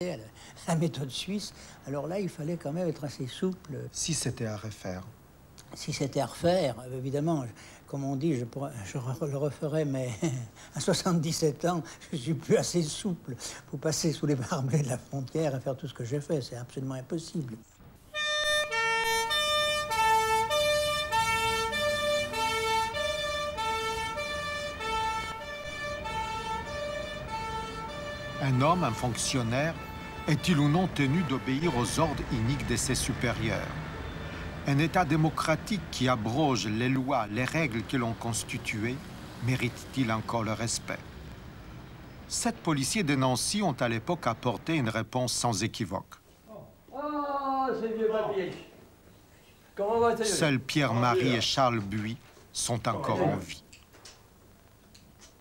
La méthode suisse, alors là, il fallait quand même être assez souple. Si c'était à refaire. Si c'était à refaire, évidemment, comme on dit, je le referais, mais à 77 ans, je suis plus assez souple pour passer sous les barbelés de la frontière et faire tout ce que j'ai fait. C'est absolument impossible. Un homme, un fonctionnaire, est-il ou non tenu d'obéir aux ordres iniques de ses supérieurs? Un État démocratique qui abroge les lois, les règles qui l'ont constitué, mérite-t-il encore le respect? 7 policiers de Nancy ont à l'époque apporté une réponse sans équivoque. C'est vieux papier. Comment va-t-il? Seuls Pierre-Marie et Charles Buis sont encore en vie.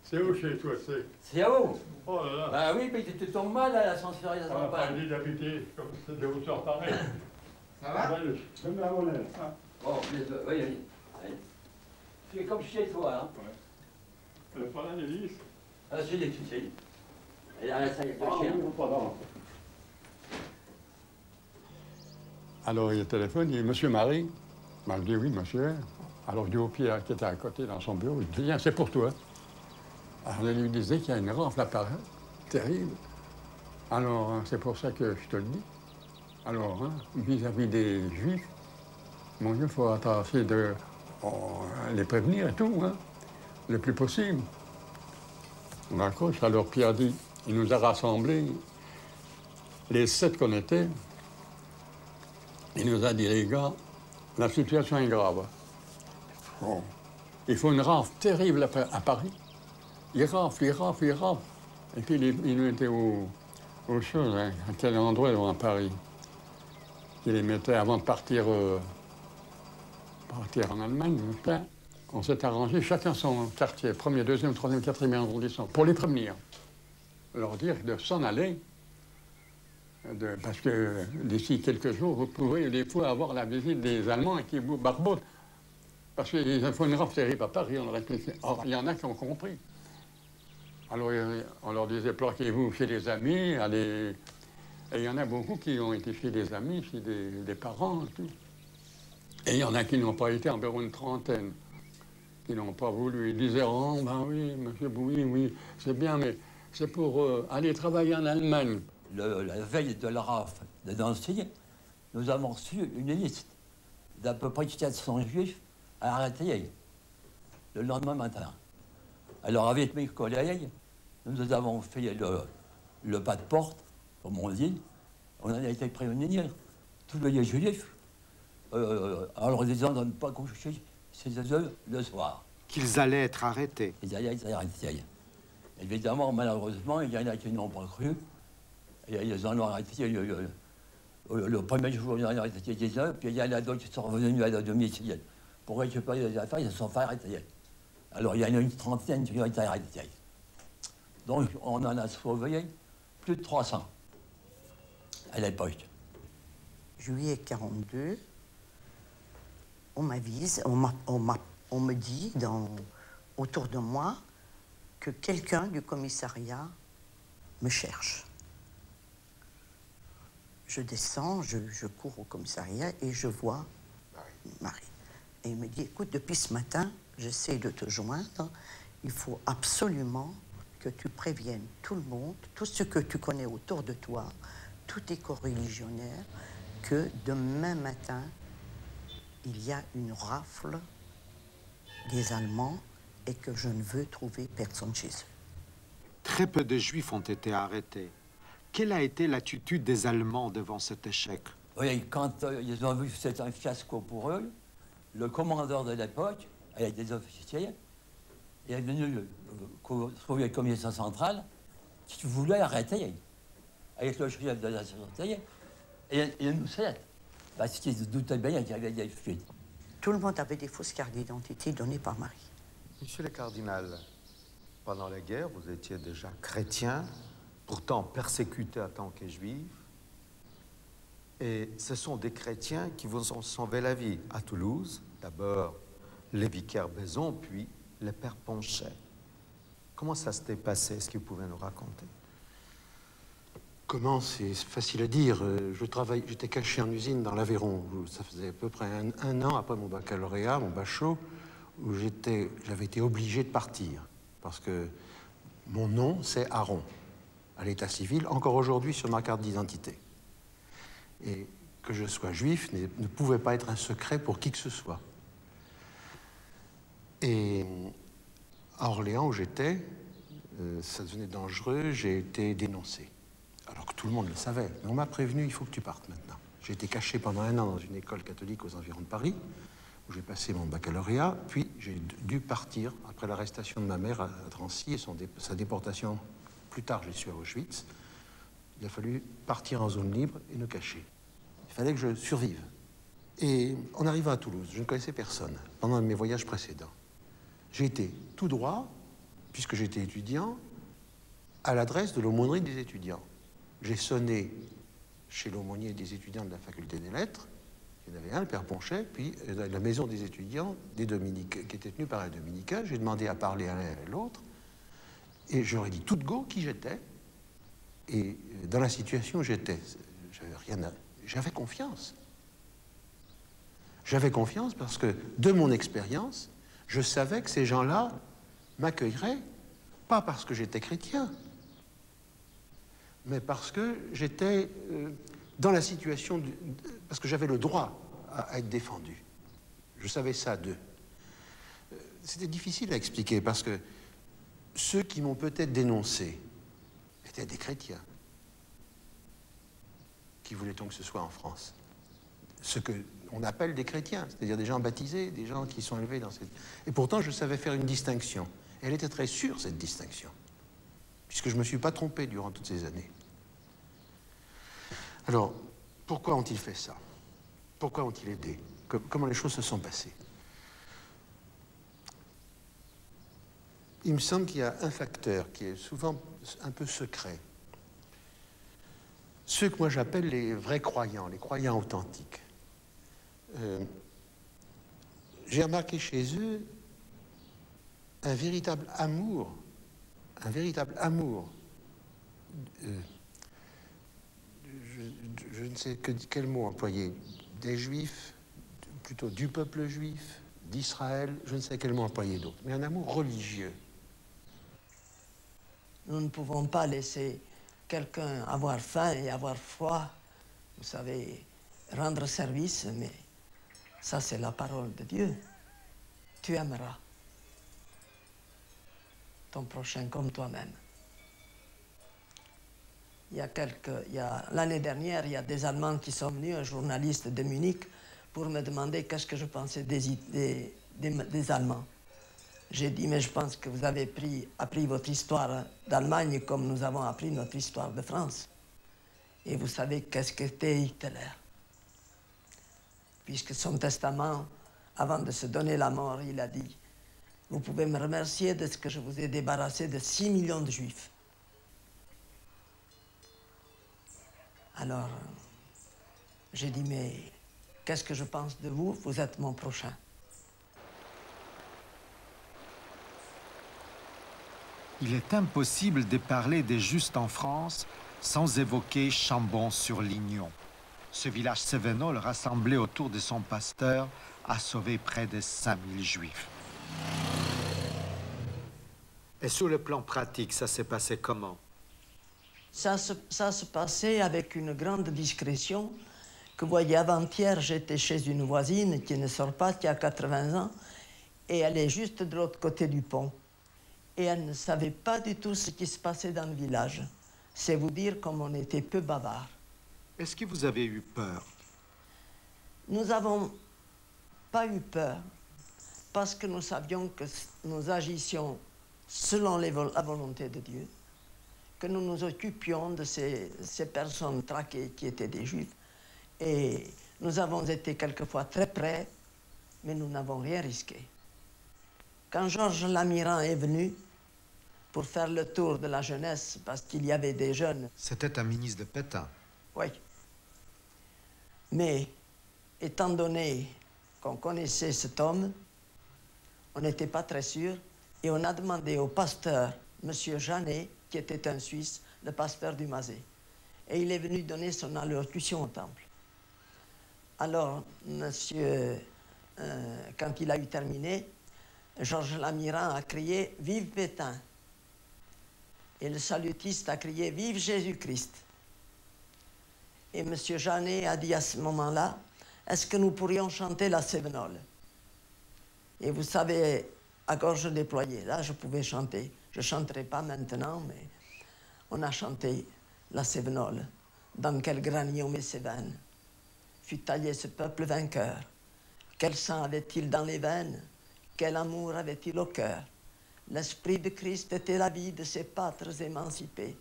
C'est où chez toi, C'est à où? Oh là là. Bah oui, mais tu te tombes mal à l'ascenseur, il On n'a pas dit d'habiter comme c'est de hauteur pareille. Ça va? Je me la monnaie. Bon, oui, allez. C'est comme chez toi, hein? Ouais. Elle est pas là, l'hélice? Ah, c'est des petits. Elle a la salle de chien. Pardon. Alors, il téléphone, il dit, Monsieur Marie. Ben, je dis, oui, monsieur. Alors, je dis au Pierre qui était à côté dans son bureau, je dis, viens, c'est pour toi. Alors, je lui disais qu'il y a une rafle à Paris, terrible. Alors, hein, c'est pour ça que je te le dis. Alors, hein, vis-à-vis des Juifs, mon Dieu, il faut tâcher de les prévenir et tout, hein, le plus possible. On accroche. Alors, Pierre dit, il nous a rassemblés, les 7 qu'on était. Il nous a dit, les gars, la situation est grave. Bon. Il faut une rafle terrible à Paris. Il rafle. Et puis, il nous était aux choses, hein, à quel endroit à Paris. Il les mettait avant de partir en Allemagne. Hein. On s'est arrangé, chacun son quartier, 1er, 2e, 3e, 4e arrondissement, pour les prévenir. Leur dire de s'en aller. Parce que d'ici quelques jours, vous pourrez des fois avoir la visite des Allemands qui vous barbotent. Parce qu'il faut une rafle terrible à Paris, on aurait pu... Or, il y en a qui ont compris. Alors, on leur disait, planquez-vous chez des amis, allez... Et il y en a beaucoup qui ont été chez des amis, chez des parents et tout. Et il y en a qui n'ont pas été, environ une trentaine, qui n'ont pas voulu. Ils disaient, oh, ben oui, monsieur Bouy, oui, c'est bien, mais c'est pour aller travailler en Allemagne. La veille de la rafle de Nancy, nous avons reçu une liste d'à peu près 400 juifs à arrêter le lendemain matin. Alors, avec mes collègues, nous avons fait le pas de porte, comme on dit. On en a été prévenir tous les juifs en leur disant de ne pas coucher chez eux le soir. Qu'ils allaient être arrêtés. Ils allaient être arrêtés. Évidemment, malheureusement, il y en a qui n'ont pas cru. Et ils en ont arrêté le premier jour, ils en ont arrêté 19, puis il y en a d'autres qui sont revenus à la domicile pour récupérer les affaires, ils se sont fait arrêter. Alors il y en a une trentaine qui ont été arrêtés. Donc on en a sauvé plus de 300 à l'époque. Juillet 42, on m'avise, on me dit autour de moi que quelqu'un du commissariat me cherche. Je descends, je cours au commissariat et je vois Marie. Et il me dit, écoute, depuis ce matin, j'essaie de te joindre. Il faut absolument que tu préviennes tout le monde, tout ce que tu connais autour de toi, tous tes coreligionnaires, que demain matin, il y a une rafle des Allemands et que je ne veux trouver personne chez eux. Très peu de Juifs ont été arrêtés. Quelle a été l'attitude des Allemands devant cet échec? Oui, quand ils ont vu que c'était un fiasco pour eux, le commandeur de l'époque, avec des officiers, est venu trouver le commissariat central qui voulait arrêter avec le chef de la sûreté et nous 7, parce qu'ils se doutaient bien qu'il y avait des fuites. Tout le monde avait des fausses cartes d'identité données par Marie. Monsieur le cardinal, pendant la guerre, vous étiez déjà chrétien, pourtant persécuté en tant que juif. Et ce sont des chrétiens qui vous ont sauvé la vie à Toulouse. D'abord, les vicaires Bézon, puis le père Ponchet. Comment ça s'était passé? Est-ce que vous pouvez nous raconter? Comment? C'est facile à dire. J'étais caché en usine dans l'Aveyron. Ça faisait à peu près un an après mon baccalauréat, mon bachot, où j'avais été obligé de partir. Parce que mon nom, c'est Aron, à l'état civil, encore aujourd'hui sur ma carte d'identité. Et que je sois juif ne pouvait pas être un secret pour qui que ce soit. Et à Orléans, où j'étais, ça devenait dangereux, j'ai été dénoncé. Alors que tout le monde le savait. Mais on m'a prévenu, il faut que tu partes maintenant. J'ai été caché pendant un an dans une école catholique aux environs de Paris, où j'ai passé mon baccalauréat, puis j'ai dû partir après l'arrestation de ma mère à Drancy et sa déportation. Plus tard, j'ai su à Auschwitz. Il a fallu partir en zone libre et me cacher. Il fallait que je survive. Et en arrivant à Toulouse, je ne connaissais personne pendant mes voyages précédents. J'ai été tout droit, puisque j'étais étudiant, à l'adresse de l'aumônerie des étudiants. J'ai sonné chez l'aumônier des étudiants de la faculté des lettres. Il y en avait un, le père Ponchet, puis la maison des étudiants des Dominicains, qui était tenue par un dominicain. J'ai demandé à parler à l'un et à l'autre, et j'aurais dit tout de go qui j'étais. Et dans la situation où j'étais, j'avais confiance. J'avais confiance parce que, de mon expérience, je savais que ces gens-là m'accueilleraient, pas parce que j'étais chrétien, mais parce que j'étais dans la situation, parce que j'avais le droit à être défendu. Je savais ça d'eux. C'était difficile à expliquer parce que ceux qui m'ont peut-être dénoncé étaient des chrétiens. Qui voulait-on que ce soit en France? Ce qu'on appelle des chrétiens, c'est-à-dire des gens baptisés, des gens qui sont élevés dans cette... Et pourtant, je savais faire une distinction. Et elle était très sûre, cette distinction, puisque je ne me suis pas trompé durant toutes ces années. Alors, pourquoi ont-ils fait ça? Pourquoi ont-ils aidé? Comment les choses se sont passées? Il me semble qu'il y a un facteur qui est souvent un peu secret. Ceux que moi j'appelle les vrais croyants, les croyants authentiques. J'ai remarqué chez eux un véritable amour, je ne sais quel mot employer, des Juifs, plutôt du peuple juif, d'Israël, je ne sais quel mot employer d'autre, mais un amour religieux. Nous ne pouvons pas laisser quelqu'un avoir faim et avoir froid, vous savez, rendre service, mais ça c'est la parole de Dieu. Tu aimeras ton prochain comme toi-même. L'année dernière, il y a des Allemands qui sont venus, un journaliste de Munich, pour me demander qu'est-ce que je pensais des Allemands. J'ai dit, mais je pense que vous avez appris votre histoire d'Allemagne comme nous avons appris notre histoire de France. Et vous savez qu'est-ce qu'était Hitler. Puisque son testament, avant de se donner la mort, il a dit, vous pouvez me remercier de ce que je vous ai débarrassé de 6 millions de Juifs. Alors, j'ai dit, mais qu'est-ce que je pense de vous? Vous êtes mon prochain. Il est impossible de parler des Justes en France sans évoquer Chambon-sur-Lignon. Ce village cévenol rassemblé autour de son pasteur a sauvé près de 5000 Juifs. Et sur le plan pratique, ça s'est passé comment? Ça se passait avec une grande discrétion. Que vous voyez, avant-hier, j'étais chez une voisine qui ne sort pas, qui a 80 ans, et elle est juste de l'autre côté du pont. Et elle ne savait pas du tout ce qui se passait dans le village. C'est vous dire comme on était peu bavards. Est-ce que vous avez eu peur? Nous n'avons pas eu peur, parce que nous savions que nous agissions selon la volonté de Dieu, que nous nous occupions de ces personnes traquées qui étaient des Juifs. Et nous avons été quelquefois très près, mais nous n'avons rien risqué. Quand Georges Lamiran est venu pour faire le tour de la jeunesse, parce qu'il y avait des jeunes... C'était un ministre de Pétain. Oui. Mais, étant donné qu'on connaissait cet homme, on n'était pas très sûr, et on a demandé au pasteur, M. Jeannet, qui était un Suisse, le pasteur du Mazet. et il est venu donner son allocution au temple. Alors, monsieur, quand il a eu terminé, Georges Lamiran a crié « Vive Pétain !» et le salutiste a crié « Vive Jésus-Christ !» Et monsieur Jeannet a dit à ce moment-là « Est-ce que nous pourrions chanter la Cévenole ?» Et vous savez, à gorge déployée, là je pouvais chanter. Je ne chanterai pas maintenant, mais on a chanté la Cévenole. Dans quel granier on met ses veines fut taillé ce peuple vainqueur. Quel sang avait-il dans les veines? Quel amour avait-il au cœur? L'esprit de Christ était la vie de ces pâtres émancipés,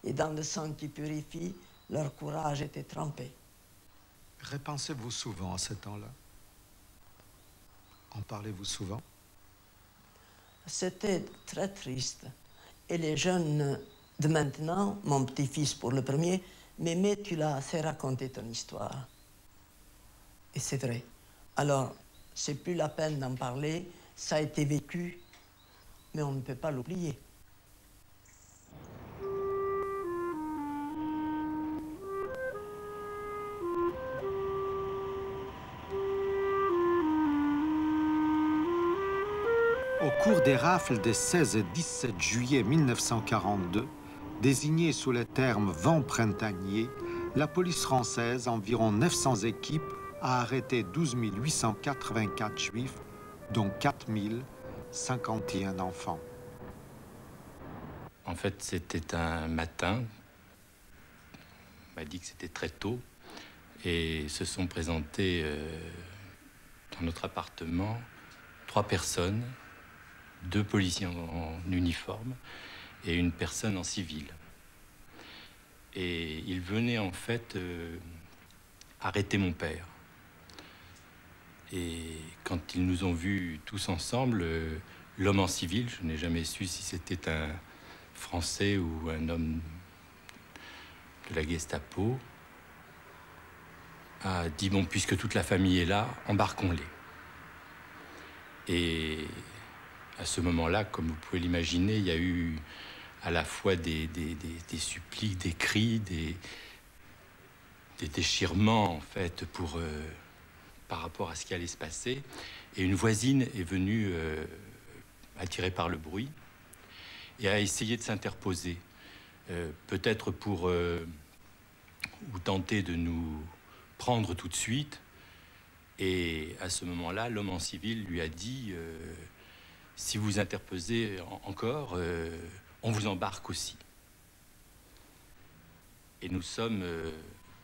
et dans le sang qui purifie, leur courage était trempé. Repensez-vous souvent à ce temps-là? En parlez-vous souvent? C'était très triste. Et les jeunes de maintenant, mon petit-fils pour le premier, Mémé, tu l'as assez raconté ton histoire. Et c'est vrai. Alors, c'est plus la peine d'en parler, ça a été vécu, mais on ne peut pas l'oublier. Au cours des rafles des 16 et 17 juillet 1942, désignés sous le terme vent printanier, la police française, environ 900 équipes, a arrêté 12 884 juifs, dont 4 051 enfants. En fait, c'était un matin. On m'a dit que c'était très tôt. Et se sont présentés dans notre appartement 3 personnes, 2 policiers en uniforme et une personne en civil. Et ils venaient en fait arrêter mon père. Et quand ils nous ont vus tous ensemble, l'homme en civil, je n'ai jamais su si c'était un Français ou un homme de la Gestapo, a dit, bon, puisque toute la famille est là, embarquons-les. Et à ce moment-là, comme vous pouvez l'imaginer, il y a eu à la fois des suppliques, des cris, des déchirements, en fait, par rapport à ce qui allait se passer. Et une voisine est venue, attirée par le bruit, et a essayé de s'interposer, peut-être pour ou tenter de nous prendre tout de suite. Et à ce moment-là, l'homme en civil lui a dit si vous interposez encore, on vous embarque aussi. Et nous sommes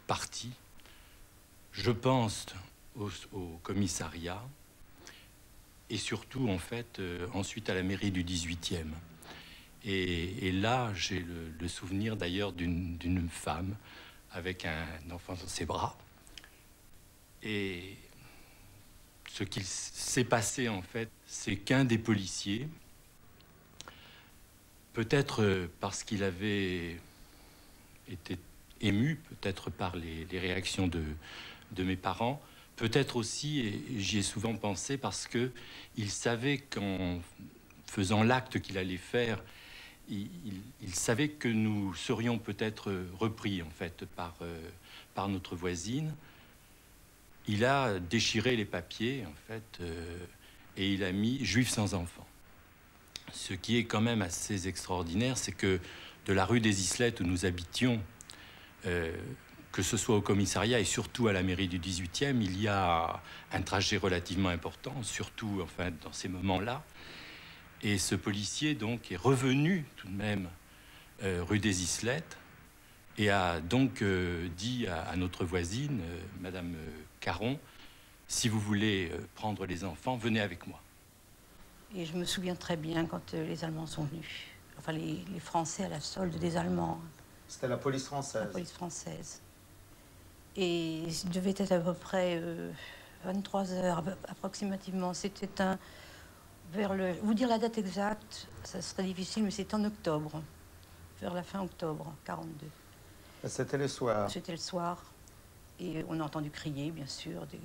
partis, je pense, au commissariat et surtout, en fait, ensuite à la mairie du 18e. Et là, j'ai le souvenir d'ailleurs d'une femme avec un enfant dans ses bras. Et ce qu'il s'est passé, en fait, c'est qu'un des policiers, peut-être parce qu'il avait été ému, peut-être par les réactions de mes parents, peut-être aussi, et j'y ai souvent pensé, parce qu'il savait qu'en faisant l'acte qu'il allait faire, il savait que nous serions peut-être repris, en fait, par notre voisine. Il a déchiré les papiers, en fait, et il a mis « Juifs sans enfants ». Ce qui est quand même assez extraordinaire, c'est que de la rue des Islettes où nous habitions, que ce soit au commissariat et surtout à la mairie du 18e, il y a un trajet relativement important, surtout enfin, dans ces moments-là. Et ce policier donc est revenu tout de même rue des Islettes et a donc dit à notre voisine, Madame Caron, si vous voulez prendre les enfants, venez avec moi. Et je me souviens très bien quand les Allemands sont venus, enfin les Français à la solde des Allemands. C'était la police française. La police française. Et il devait être à peu près 23 heures approximativement. C'était vous dire la date exacte, ça serait difficile, mais c'était en octobre, vers la fin octobre 42. C'était le soir. C'était le soir. Et on a entendu crier, bien sûr, des